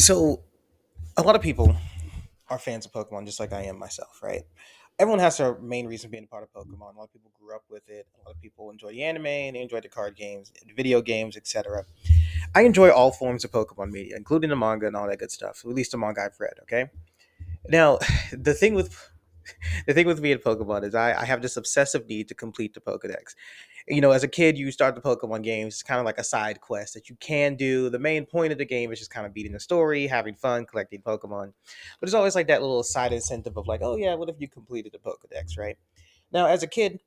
So a lot of people are fans of Pokemon, just like I am myself, right? Everyone has their main reason being a part of Pokemon. A lot of people grew up with it. A lot of people enjoy the anime and they enjoy the card games, video games, etc. I enjoy all forms of Pokemon media, including the manga and all that good stuff. At least the manga I've read. Okay. Now, the thing with the thing with me and Pokemon is I have this obsessive need to complete the Pokedex. As a kid, you start the Pokemon games. It's kind of like a side quest that you can do. The main point of the game is just kind of beating the story, having fun, collecting Pokemon. But there's always like that little side incentive of like, oh yeah, what if you completed the Pokedex, right? Now, as a kid,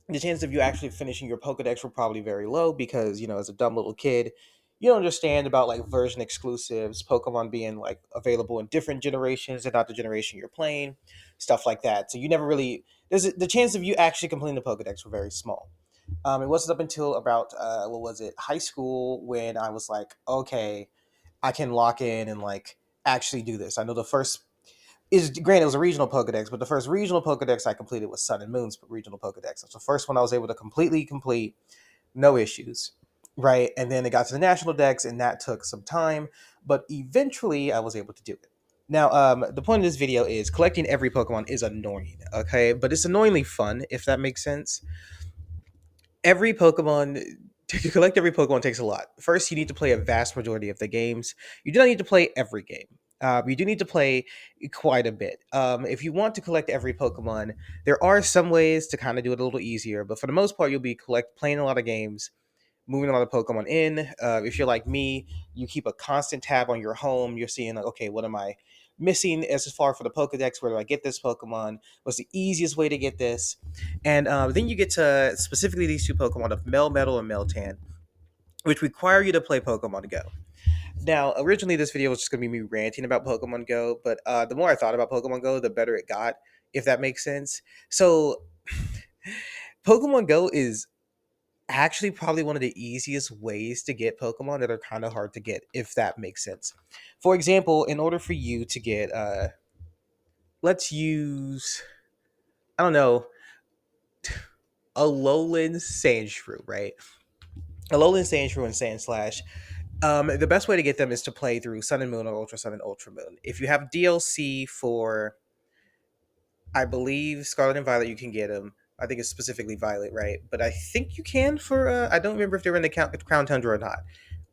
the chance of you actually finishing your Pokedex were probably very low because, as a dumb little kid, you don't understand about like version exclusives, Pokemon being like available in different generations and not the generation you're playing, stuff like that. So you never really, the chance of you actually completing the Pokedex were very small. It wasn't up until about what was it, high school, when I was like, okay, I can lock in and like actually do this. I know the first is granted it was a regional Pokedex, but the first regional Pokedex I completed was Sun and Moon's regional Pokedex. That's the first one I was able to completely complete, no issues, right? And then it got to the national Dex, and that took some time, but eventually I was able to do it. Now, the point of this video is collecting every Pokemon is annoying, okay? But it's annoyingly fun, if that makes sense. Every Pokemon to collect every Pokemon takes a lot. First, you need to play a vast majority of the games. You do not need to play every game. You do need to play quite a bit. If you want to collect every Pokemon, there are some ways to kind of do it a little easier, but for the most part, you'll be playing a lot of games, moving a lot of Pokemon in. If you're like me, you keep a constant tab on your home. You're seeing like, okay, what am I missing as far for the Pokedex? Where do I get this Pokemon? What's the easiest way to get this? And then you get to specifically these two Pokemon of Melmetal and Meltan, which require you to play Pokemon Go. Now, originally this video was just going to be me ranting about Pokemon Go, but the more I thought about Pokemon Go, the better it got, if that makes sense. So, Pokemon Go is actually probably one of the easiest ways to get Pokemon that are kind of hard to get, if that makes sense. For example, in order for you to get, let's use, I don't know, a Lowland Sandshrew, right? A Lowland Sandshrew and Sandslash. The best way to get them is to play through Sun and Moon or Ultra Sun and Ultra Moon. If you have DLC for, I believe, Scarlet and Violet, you can get them. I think it's specifically Violet, right? But I think you can for, I don't remember if they were in the Crown Tundra or not,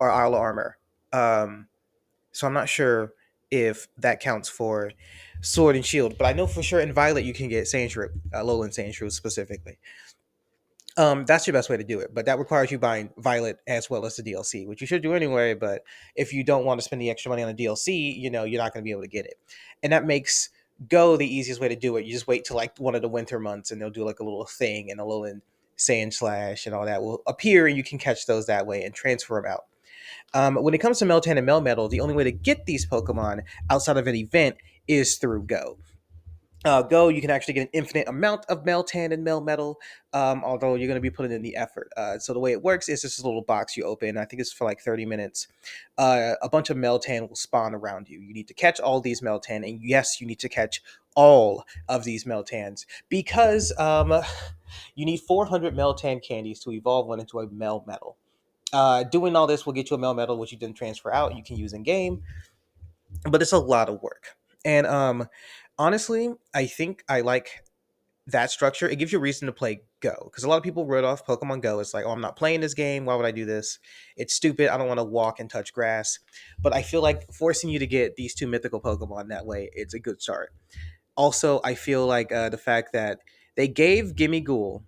or Isle of Armor. Um, so I'm not sure if that counts for Sword and Shield, but I know for sure in Violet you can get Sandshrew, Lowland Sandshrew specifically. That's your best way to do it, but that requires you buying Violet as well as the DLC, which you should do anyway. But if you don't want to spend the extra money on the DLC, you're not going to be able to get it, and that makes Go the easiest way to do it. You just wait till like one of the winter months, and they'll do like a little thing, and a little Sand Slash and all that will appear, and you can catch those that way and transfer them out. When it comes to Meltan and Melmetal, the only way to get these Pokemon outside of an event is through Go. Go, you can actually get an infinite amount of Meltan and Melmetal, although you're going to be putting in the effort. So the way it works is this little box you open. I think it's for like 30 minutes. A bunch of Meltan will spawn around you. You need to catch all these Meltan, and yes, you need to catch all of these Meltans because you need 400 Meltan candies to evolve one into a Melmetal. Doing all this will get you a Melmetal, which you then transfer out. You can use in game, but it's a lot of work. And honestly, I think I like that structure. It gives you a reason to play Go because a lot of people wrote off Pokemon Go. It's like, oh, I'm not playing this game. Why would I do this? It's stupid. I don't want to walk and touch grass. But I feel like forcing you to get these two mythical Pokemon that way, it's a good start. Also, I feel like the fact that they gave Gimme Ghoul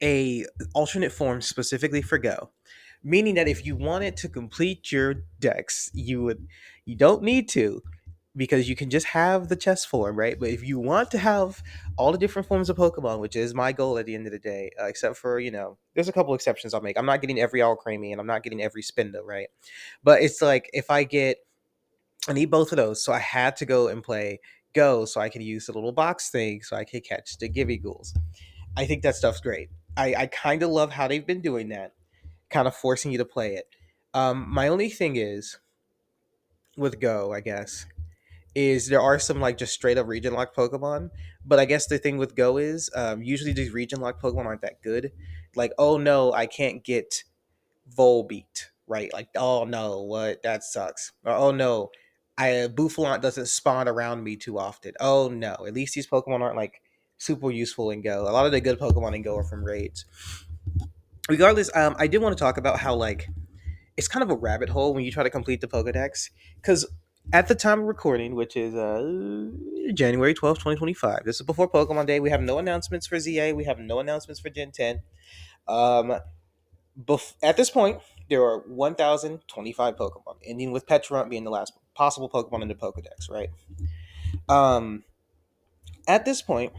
a alternate form specifically for Go, meaning that if you wanted to complete your decks, you don't need to because you can just have the chess form, right? But if you want to have all the different forms of Pokemon, which is my goal at the end of the day, except for there's a couple exceptions I'll make. I'm not getting every Alcremie and I'm not getting every Spinda, right? But it's like if I need both of those, so I had to go and play Go so I could use the little box thing so I could catch the Gibby Ghouls. I think that stuff's great. I kind of love how they've been doing that, kind of forcing you to play it. My only thing is with Go, I guess, is there are some like just straight up region lock Pokemon. But I guess the thing with Go is usually these region lock Pokemon aren't that good. Like, oh no, I can't get Volbeat, right? Like, oh no, what that sucks, or oh no, I Boufflant doesn't spawn around me too often. Oh no, at least these Pokemon aren't like super useful in Go. A lot of the good Pokemon in Go are from raids. Regardless, I did want to talk about how like it's kind of a rabbit hole when you try to complete the Pokedex because at the time of recording, which is January 12th, 2025, this is before Pokemon Day. We have no announcements for ZA. We have no announcements for Gen 10. Um, at this point, there are 1,025 Pokemon, ending with Petulant being the last possible Pokemon in the Pokedex, right? Um, at this point,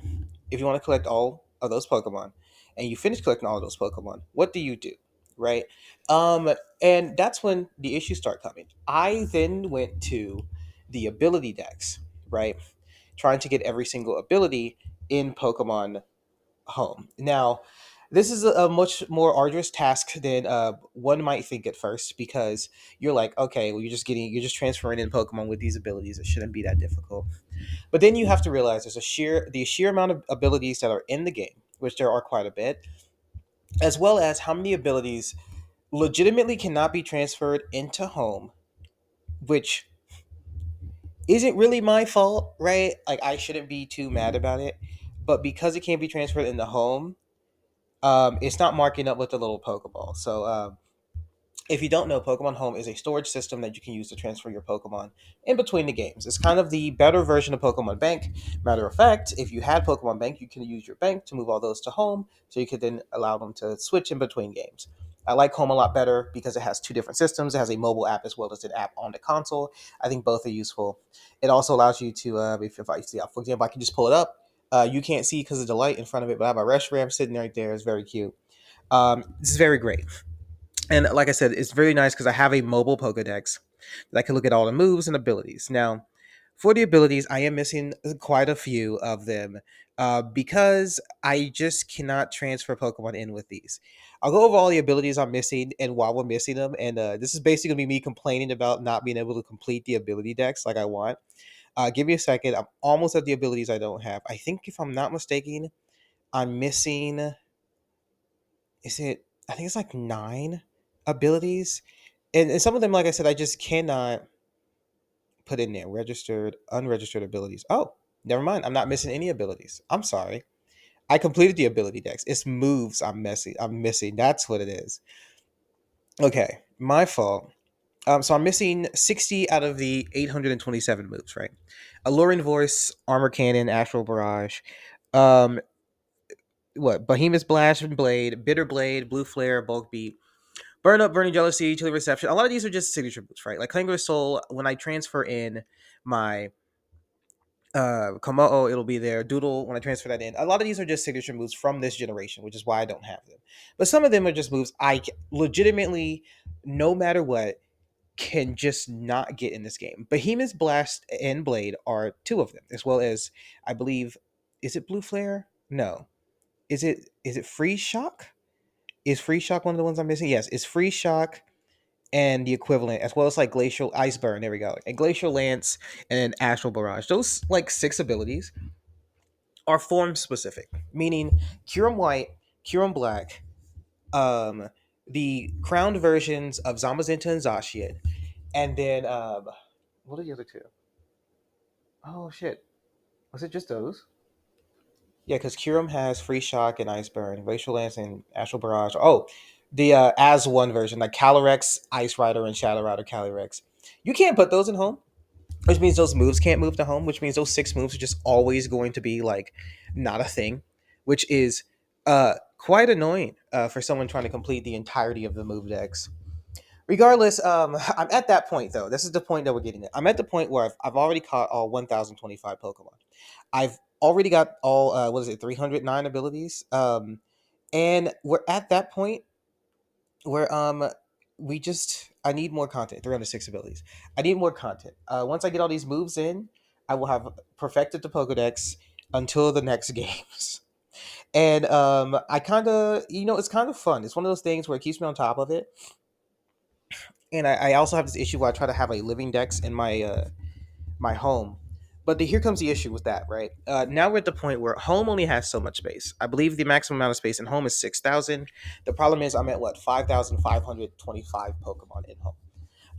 if you want to collect all of those Pokemon and you finish collecting all of those Pokemon, what do you do? Right? And that's when the issues start coming. I then went to the ability decks, right? Trying to get every single ability in Pokemon Home. Now, this is a much more arduous task than one might think at first because you're like, okay, well, you're just transferring in Pokemon with these abilities. It shouldn't be that difficult. But then you have to realize there's the sheer amount of abilities that are in the game, which there are quite a bit, as well as how many abilities legitimately cannot be transferred into home, which isn't really my fault, right? Like I shouldn't be too mad about it, but because it can't be transferred into home, it's not marking up with the little Pokeball. So if you don't know, Pokemon Home is a storage system that you can use to transfer your Pokemon in between the games. It's kind of the better version of Pokemon Bank. Matter of fact, if you had Pokemon Bank, you can use your bank to move all those to Home, so you could then allow them to switch in between games. I like Home a lot better because it has two different systems. It has a mobile app as well as an app on the console. I think both are useful. It also allows you to, if I see, for example, I can just pull it up. You can't see because of the light in front of it, but I have a Reshiram sitting right there. It's very cute. This is very great. And like I said, it's very nice because I have a mobile Pokedex that I can look at all the moves and abilities. Now, for the abilities, I am missing quite a few of them because I just cannot transfer Pokemon in with these. I'll go over all the abilities I'm missing and why we're missing them. And this is basically going to be me complaining about not being able to complete the ability decks like I want. Give me a second. I'm almost at the abilities I don't have. I think, if I'm not mistaken, I'm missing. Is it? I think it's like 9 abilities, and some of them, like I said, I just cannot put in there. Registered, unregistered abilities. Oh, never mind. I'm not missing any abilities. I'm sorry. I completed the ability dex. It's moves I'm messing. I'm missing. That's what it is. Okay, my fault. So I'm missing 60 out of the 827 moves. Right. Alluring voice, armor cannon, astral barrage. Um, what? Behemoth blast and blade, bitter blade, blue flare, bulk beat. Burn Up, Burning Jealousy, Chilly Reception. A lot of these are just signature moves, right? Like Clangor Soul, when I transfer in my Komo'o, it'll be there. Doodle, when I transfer that in. A lot of these are just signature moves from this generation, which is why I don't have them. But some of them are just moves legitimately, no matter what, can just not get in this game. Behemoth Blast and Blade are two of them, as well as, I believe, is it Blue Flare? No. Is it Freeze Shock? Is Freeze Shock one of the ones I'm missing? Yes, it's Freeze Shock and the equivalent, as well as like Glacial Ice Burn. There we go. And Glacial Lance and Astral Barrage. Those like 6 abilities are form specific, meaning Kyurem White, Kyurem Black, um, the crowned versions of Zamazenta and Zacian, and then what are the other two? Oh shit, was it just those? Yeah, because Kyurem has Free Shock and Ice Burn, Glacial Lance and Astral Barrage. Oh, the as one version, like Calyrex, Ice Rider, and Shadow Rider Calyrex. You can't put those in home, which means those moves can't move to home, which means those 6 moves are just always going to be like not a thing, which is quite annoying for someone trying to complete the entirety of the move decks. Regardless, I'm at that point though. This is the point that we're getting at. I'm at the point where I've already caught all 1,025 Pokemon. I've already got all what is it, 309 abilities. And we're at that point where we just I need more content. 306 abilities. I need more content. Once I get all these moves in, I will have perfected the Pokedex until the next games. And I kind of, it's kind of fun. It's one of those things where it keeps me on top of it. And I also have this issue where I try to have a living dex in my my home. But here comes the issue with that, right? Now we're at the point where home only has so much space. I believe the maximum amount of space in home is 6,000. The problem is I'm at what, 5,525 Pokemon in home.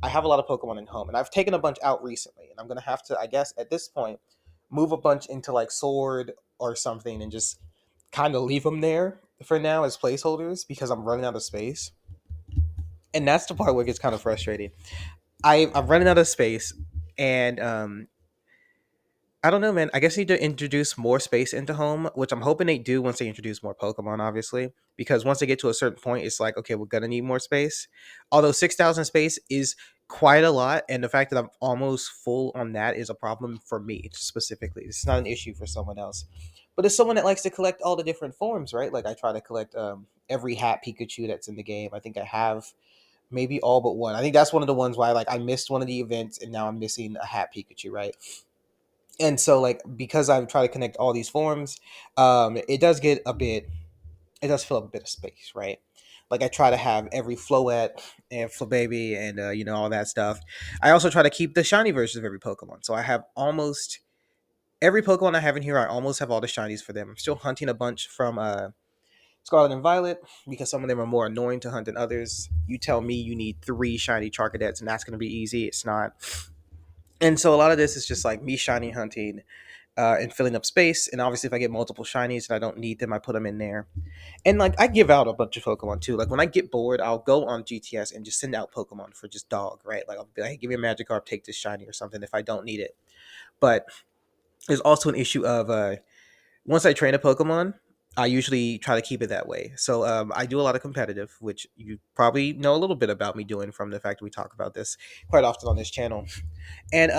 I have a lot of Pokemon in home, and I've taken a bunch out recently, and I'm gonna have to, I guess, at this point, move a bunch into like Sword or something, and just kind of leave them there for now as placeholders because I'm running out of space. And that's the part where it gets kind of frustrating. I'm running out of space, and I don't know, man. I guess they need to introduce more space into home, which I'm hoping they do once they introduce more Pokemon, obviously. Because once they get to a certain point, it's like, okay, we're gonna need more space. Although 6,000 space is quite a lot, and the fact that I'm almost full on that is a problem for me specifically. It's not an issue for someone else. But as someone that likes to collect all the different forms, right? Like I try to collect every hat Pikachu that's in the game. I think I have maybe all but one. I think that's one of the ones why like I missed one of the events and now I'm missing a hat Pikachu, right? And so like because I've tried to connect all these forms, it does get a bit, it does fill up a bit of space, right? Like I try to have every Floette and Flabébé and all that stuff. I also try to keep the shiny versions of every Pokemon, so I have almost every Pokemon I have in here. I almost have all the shinies for them. I'm still hunting a bunch from Scarlet and Violet because some of them are more annoying to hunt than others. You tell me you need three shiny Charcadets and that's going to be easy. It's not. And so a lot of this is just like me shiny hunting and filling up space. And obviously, if I get multiple shinies and I don't need them, I put them in there. And like I give out a bunch of Pokemon too. Like when I get bored, I'll go on GTS and just send out Pokemon for just dog, right? Like I'll be like, hey, give me a Magikarp, take this shiny or something if I don't need it. But there's also an issue of once I train a Pokemon, I usually try to keep it that way. So I do a lot of competitive, which you probably know a little bit about me doing from the fact that we talk about this quite often on this channel. And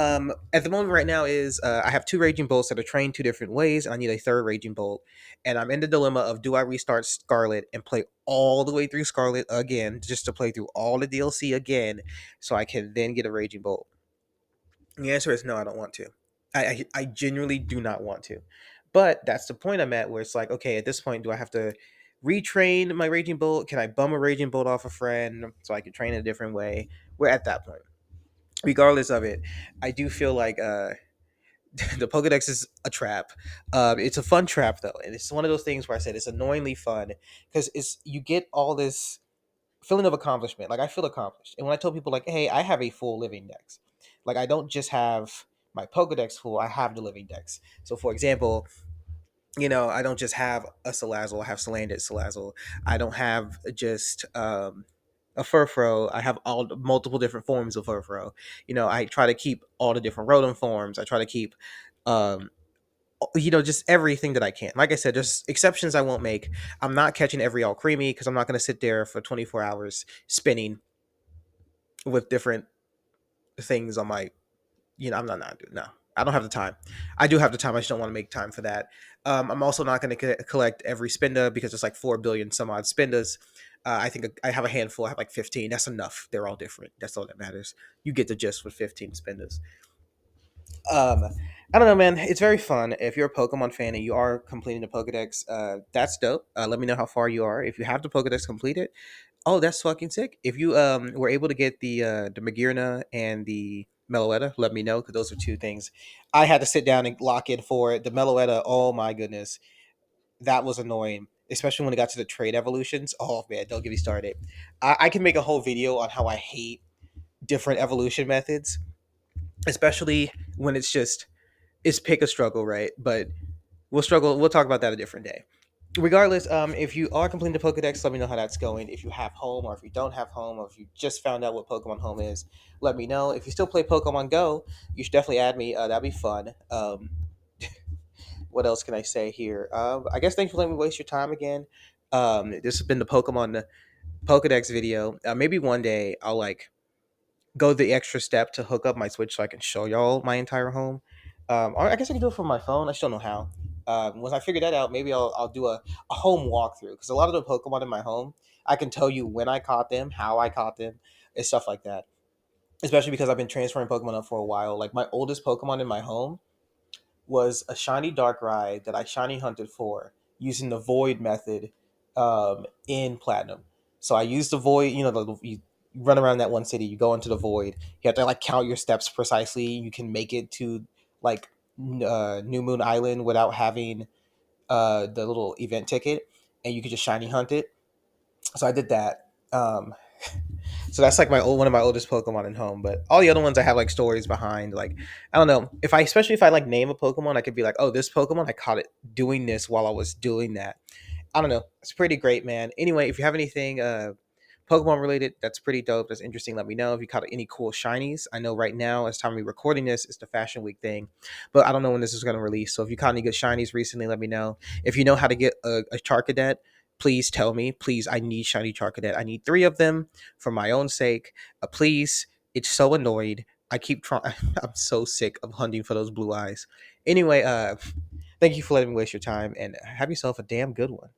at the moment right now is I have two Raging Bolts that are trained two different ways. I need a third Raging Bolt, and I'm in the dilemma of do I restart Scarlet and play all the way through Scarlet again, just to play through all the DLC again, so I can then get a Raging Bolt. And the answer is no, I don't want to. I genuinely do not want to. But that's the point I'm at where it's like, okay, at this point, do I have to retrain my Raging Bolt? Can I bum a Raging Bolt off a friend so I can train it a different way? We're at that point. Regardless of it, I do feel like the Pokedex is a trap. It's a fun trap though, and it's one of those things where I said it's annoyingly fun because it's you get all this feeling of accomplishment. Like I feel accomplished, and when I tell people like, "Hey, I have a full living dex," like I don't just have my Pokedex full; I have the living dex. So, for example, I don't just have a Salazzle; I have Salandit Salazzle. I don't have just a Furfro. I have all multiple different forms of Furfro. I try to keep all the different Rotom forms. I try to keep um just everything that I can. Like I said, there's exceptions I won't make. I'm not catching every all creamy because I'm not going to sit there for 24 hours spinning with different things on my. I'm not doing no. I don't have the time. I do have the time. I just don't want to make time for that. I'm also not going to collect every Spinda because there's like 4 billion some odd Spindas. I think I have a handful. I have like 15. That's enough. They're all different. That's all that matters. You get the gist with 15 Spindas. Um, I don't know, man. It's very fun. If you're a Pokemon fan and you are completing the Pokedex, that's dope. Let me know how far you are. If you have the Pokedex completed, oh, that's fucking sick. If you were able to get the Magearna and the Meloetta, let me know because those are two things I had to sit down and lock in for. The Meloetta, oh my goodness, that was annoying. Especially when it got to the trade evolutions. Oh man, don't get me started. I can make a whole video on how I hate different evolution methods, especially when it's pick a struggle, right? But we'll talk about that a different day. Regardless, if you are completing the Pokedex, let me know how that's going. If you have home, or if you don't have home, or if you just found out what Pokemon Home is, let me know. If you still play Pokemon Go, you should definitely add me. That'd be fun. What else can I say here? I guess thanks for letting me waste your time again. This has been the Pokemon Pokedex video. Maybe one day I'll like go the extra step to hook up my Switch so I can show y'all my entire home. Or I guess I can do it from my phone. I still don't know how. Once I figure that out, maybe I'll do a home walkthrough because a lot of the Pokemon in my home, I can tell you when I caught them, how I caught them, and stuff like that. Especially because I've been transferring Pokemon up for a while. Like my oldest Pokemon in my home was a shiny Darkrai that I shiny hunted for using the Void method in Platinum. So I used the Void. You run around that one city, you go into the Void. You have to like count your steps precisely. You can make it to like New Moon Island without having the little event ticket, and you could just shiny hunt it. So I did that. So that's like one of my oldest Pokemon in home. But all the other ones I have like stories behind. Like I don't know if I, especially if I like name a Pokemon, I could be like, oh, this Pokemon I caught it doing this while I was doing that. I don't know. It's pretty great, man. Anyway, if you have anything Pokemon related, that's pretty dope. That's interesting. Let me know if you caught any cool shinies. I know right now, as time we're recording this, it's the Fashion Week thing, but I don't know when this is going to release. So if you caught any good shinies recently, let me know. If you know how to get a Charcadet, please tell me. Please, I need shiny Charcadet. I need three of them for my own sake. Please, it's so annoyed. I keep trying. I'm so sick of hunting for those blue eyes. Anyway, thank you for letting me waste your time and have yourself a damn good one.